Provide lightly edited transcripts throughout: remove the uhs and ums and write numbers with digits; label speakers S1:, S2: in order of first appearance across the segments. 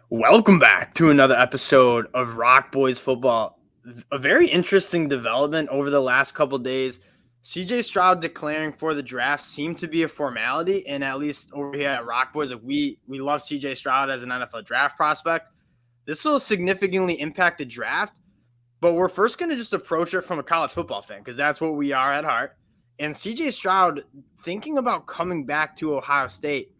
S1: Welcome back to another episode of Rock Boys Football. A very interesting development over the last couple days. CJ Stroud declaring for the draft seemed to be a formality, and at least over here at Rock Boys, we love CJ Stroud as an NFL draft prospect. This will significantly impact the draft, but we're first going to just approach it from a college football fan because that's what we are at heart. And CJ Stroud thinking about coming back to Ohio State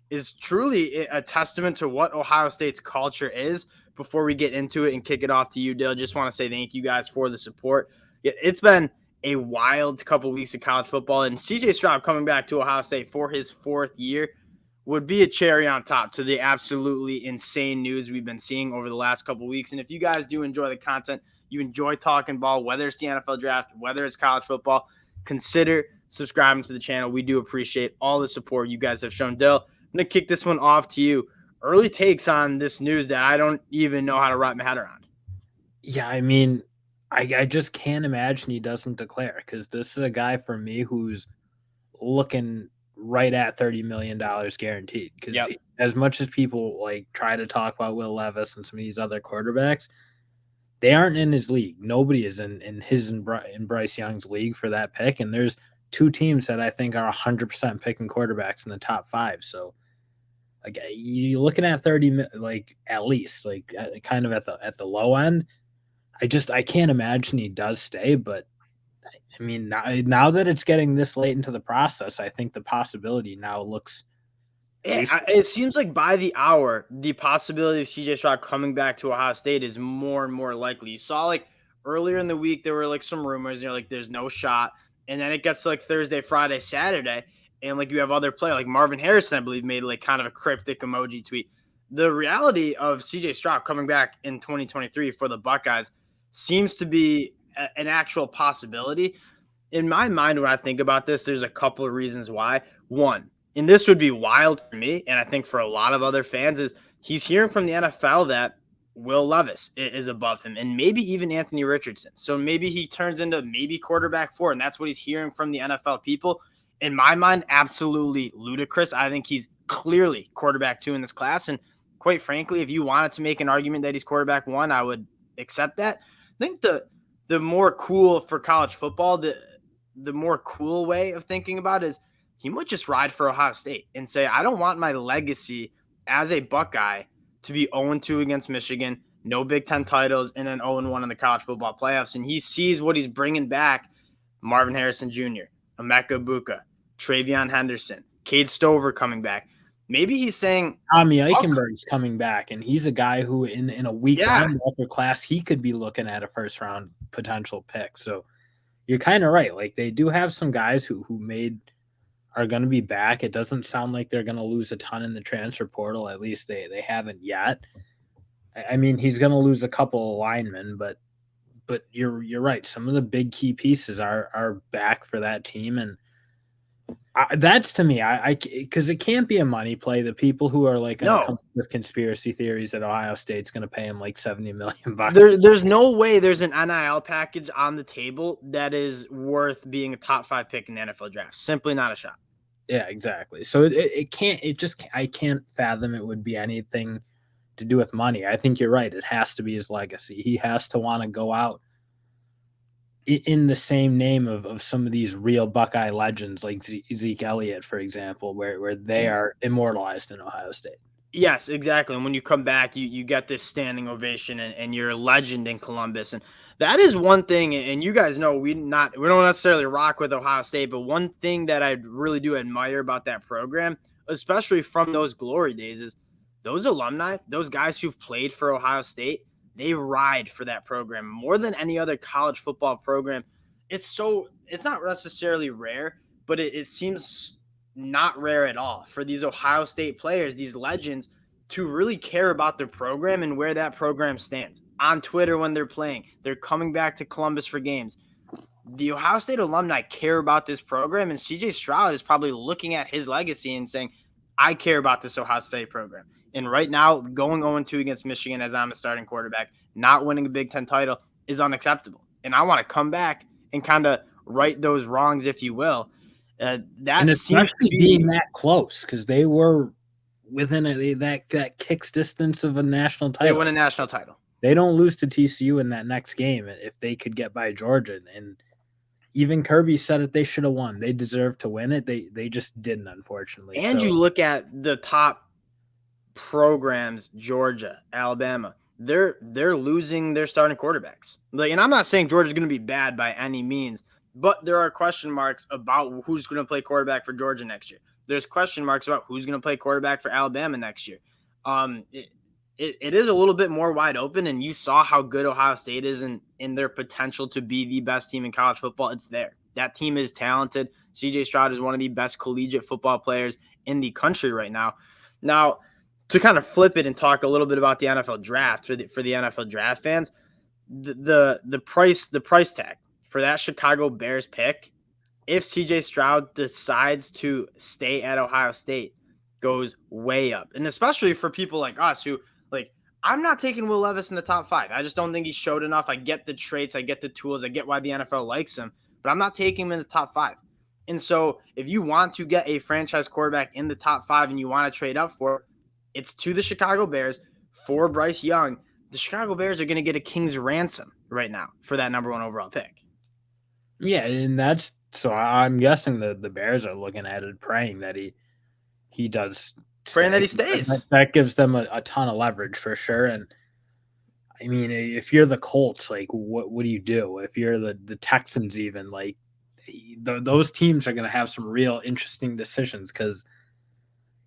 S1: is truly a testament to what Ohio State's culture is. Before we get into it and kick it off to you, Dill, just want to say thank you guys for the support. It's been a wild couple weeks of college football, and CJ Stroud coming back to Ohio State for his fourth year would be a cherry on top to the absolutely insane news we've been seeing over the last couple weeks. And if you guys do enjoy the content, you enjoy talking ball, whether it's the NFL draft, whether it's college football, consider subscribing to the channel. We do appreciate all the support you guys have shown. Dill, I'm going to kick this one off to you. Early takes on this news that I don't even know how to wrap my head around.
S2: Yeah, I mean, I just can't imagine he doesn't declare, because this is a guy for me who's looking right at $30 million guaranteed. Because as much as people like try to talk about Will Levis and some of these other quarterbacks, they aren't in his league. Nobody is in his and Bryce Young's league for that pick. And there's two teams that I think are 100% picking quarterbacks in the top five. So like you're looking at 30, like at least, like kind of at the low end. I can't imagine he does stay, but I mean, now that it's getting this late into the process, I think the possibility now looks.
S1: It seems like by the hour, the possibility of CJ Stroud coming back to Ohio State is more and more likely. You saw like earlier in the week, there were like some rumors, like there's no shot. And then it gets to like Thursday, Friday, Saturday. And like you have other players like Marvin Harrison, I believe, made like kind of a cryptic emoji tweet. The reality of CJ Stroud coming back in 2023 for the Buckeyes seems to be an actual possibility. In my mind, when I think about this, there's a couple of reasons why. One, and this would be wild for me, and I think for a lot of other fans, is he's hearing from the NFL that Will Levis is above him, and maybe even Anthony Richardson. So maybe he turns into maybe quarterback four, and that's what he's hearing from the NFL people. In my mind, absolutely ludicrous. I think he's clearly quarterback two in this class, and quite frankly, if you wanted to make an argument that he's quarterback one, I would accept that. I think the more cool for college football, the more cool way of thinking about it is he might just ride for Ohio State and say, I don't want my legacy as a Buckeye to be 0-2 against Michigan, no Big Ten titles, and then 0-1 in the college football playoffs. And he sees what he's bringing back. Marvin Harrison Jr., Emeka Egbuka, Travion Henderson, Cade Stover coming back. Maybe he's saying
S2: Tommy Eichenberg's coming back, and he's a guy who in a weak linebacker class, he could be looking at a first round potential pick. So you're kind of right. Like they do have some guys who are going to be back. It doesn't sound like they're going to lose a ton in the transfer portal. At least they haven't yet. I mean, he's going to lose a couple of linemen, but you're right. Some of the big key pieces are back for that team, and that's to me, because it can't be a money play. The people who are like going to come with conspiracy theories that Ohio State's going to pay him like $70 million.
S1: There's no way there's an NIL package on the table that is worth being a top 5 pick in the NFL draft. Simply not a shot.
S2: Yeah, exactly. So it can't. I can't fathom it would be anything to do with money. I think you're right. It has to be his legacy. He has to want to go out in the same name of some of these real Buckeye legends like Zeke Elliott, for example, where they are immortalized in Ohio State.
S1: Yes, exactly. And when you come back, you get this standing ovation and you're a legend in Columbus. And that is one thing, and you guys know we don't necessarily rock with Ohio State, but one thing that I really do admire about that program, especially from those glory days, is those alumni, those guys who've played for Ohio State, they ride for that program more than any other college football program. It's not necessarily rare, but it seems not rare at all for these Ohio State players, these legends, to really care about their program and where that program stands. On Twitter when they're playing, they're coming back to Columbus for games. The Ohio State alumni care about this program, and CJ Stroud is probably looking at his legacy and saying, I care about this Ohio State program. And right now, going 0-2 against Michigan as I'm a starting quarterback, not winning a Big Ten title is unacceptable. And I want to come back and kind of right those wrongs, if you will.
S2: And especially being that close, because they were within that kicks distance of a national
S1: They
S2: title.
S1: win a national title.
S2: They don't lose to TCU in that next game if they could get by Georgia. And even Kirby said that they should have won. They deserved to win it. They just didn't, unfortunately.
S1: And you look at the top programs, Georgia, Alabama, they're losing their starting quarterbacks. Like, and I'm not saying Georgia's going to be bad by any means, but there are question marks about who's going to play quarterback for Georgia next year. There's question marks about who's going to play quarterback for Alabama next year. It is a little bit more wide open, and you saw how good Ohio State is in their potential to be the best team in college football. It's there. That team is talented. CJ Stroud is one of the best collegiate football players in the country right now. Now, to kind of flip it and talk a little bit about the NFL draft for the NFL draft fans, the price tag for that Chicago Bears pick, if CJ Stroud decides to stay at Ohio State, goes way up. And especially for people like us who, like, I'm not taking Will Levis in the top 5. I just don't think he showed enough. I get the traits, I get the tools, I get why the NFL likes him, but I'm not taking him in the top 5. And so if you want to get a franchise quarterback in the top 5 and you want to trade up for it, it's to the Chicago Bears for Bryce Young. The Chicago Bears are going to get a king's ransom right now for that number 1 overall pick.
S2: Yeah, and that's so I'm guessing the Bears are looking at it, praying that he does
S1: praying that he stays.
S2: That gives them a ton of leverage for sure. And I mean, if you're the Colts, like what do you do? If you're the Texans, even like those teams are going to have some real interesting decisions because.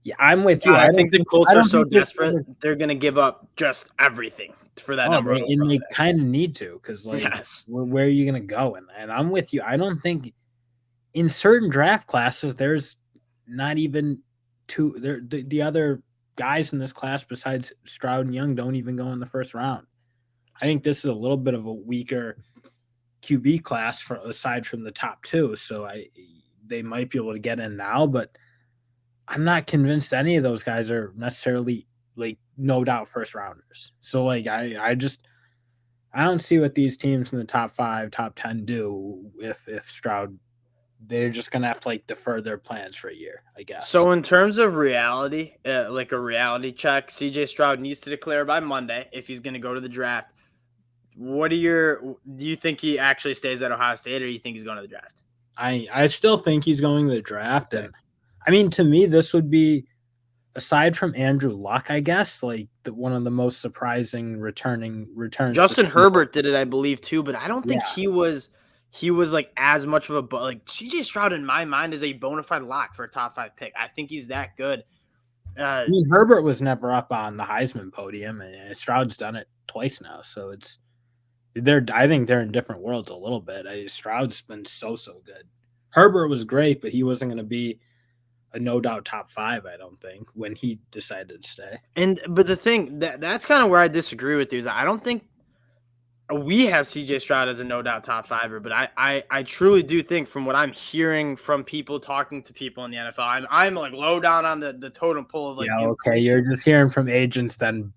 S2: Yeah, I'm with you.
S1: I think the Colts are so desperate, they're going to give up just everything for that number.
S2: And they kind of need to because, like, where are you going to go? And I'm with you. I don't think in certain draft classes there's not even two. The other guys in this class besides Stroud and Young don't even go in the first round. I think this is a little bit of a weaker QB class aside from the top 2. So they might be able to get in now, but I'm not convinced any of those guys are necessarily like no doubt first rounders. So like I don't see what these teams in the top 5, top 10 do if Stroud, they're just gonna have to like defer their plans for a year, I guess.
S1: So in terms of reality, like a reality check, CJ Stroud needs to declare by Monday if he's going to go to the draft. Do you think he actually stays at Ohio State, or do you think he's going to the draft?
S2: I still think he's going to the draft. Okay. And I mean, to me, this would be, aside from Andrew Luck, I guess, like one of the most surprising returns.
S1: Justin Herbert did it, I believe, too, but I don't think he was like as much of a like CJ Stroud in my mind is a bona fide lock for a top 5 pick. I think he's that good.
S2: I mean, Herbert was never up on the Heisman podium, and Stroud's done it twice now, so I think they're in different worlds a little bit. Stroud's been so good. Herbert was great, but he wasn't going to be a no doubt top 5, I don't think, when he decided to stay.
S1: But the thing that's kind of where I disagree with you is I don't think we have CJ Stroud as a no doubt top 5er, but I truly do think from what I'm hearing from people talking to people in the NFL, I'm like low down on the totem pole of like.
S2: Yeah, okay, you're just hearing from agents then.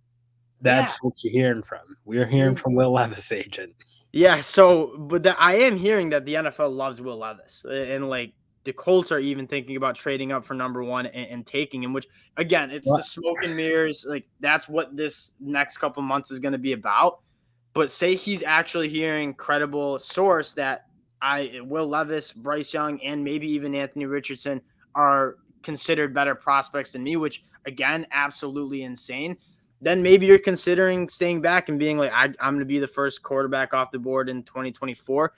S2: That's what you're hearing from. We're hearing from Will Levis' agent.
S1: Yeah, so but I am hearing that the NFL loves Will Levis, and like the Colts are even thinking about trading up for number 1 and taking him, which again, it's the smoke and mirrors. Like that's what this next couple months is going to be about. But say he's actually hearing credible source that Will Levis, Bryce Young, and maybe even Anthony Richardson are considered better prospects than me, which again, absolutely insane. Then maybe you're considering staying back and being like, I'm going to be the first quarterback off the board in 2024.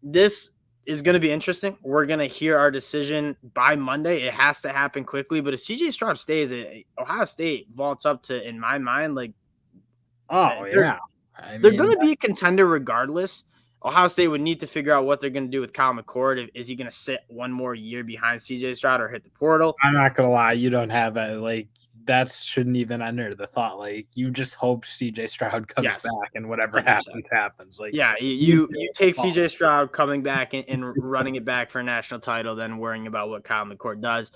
S1: This is going to be interesting. We're going to hear our decision by Monday. It has to happen quickly. But if CJ Stroud stays, Ohio State vaults up to, in my mind, like, they're going to be a contender regardless. Ohio State would need to figure out what they're going to do with Kyle McCord. Is he going to sit one more year behind CJ Stroud or hit the portal?
S2: I'm not going to lie. You don't have that shouldn't even enter the thought. Like, you just hope CJ Stroud comes back and whatever 100%. happens. Like,
S1: yeah, you take CJ Stroud coming back and running it back for a national title, then worrying about what Kyle McCord does.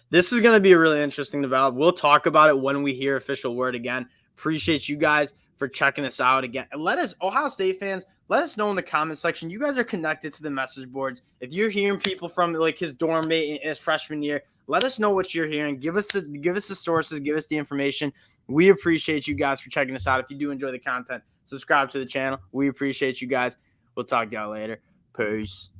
S1: This is going to be a really interesting development. We'll talk about it when we hear official word again. Appreciate you guys for checking us out again. And let us, Ohio State fans, let us know in the comment section. You guys are connected to the message boards. If you're hearing people from like his dorm mate in his freshman year, Let us know what you're hearing. Give us the sources. Give us the information. We appreciate you guys for checking us out. If you do enjoy the content, subscribe to the channel. We appreciate you guys. We'll talk to y'all later. Peace.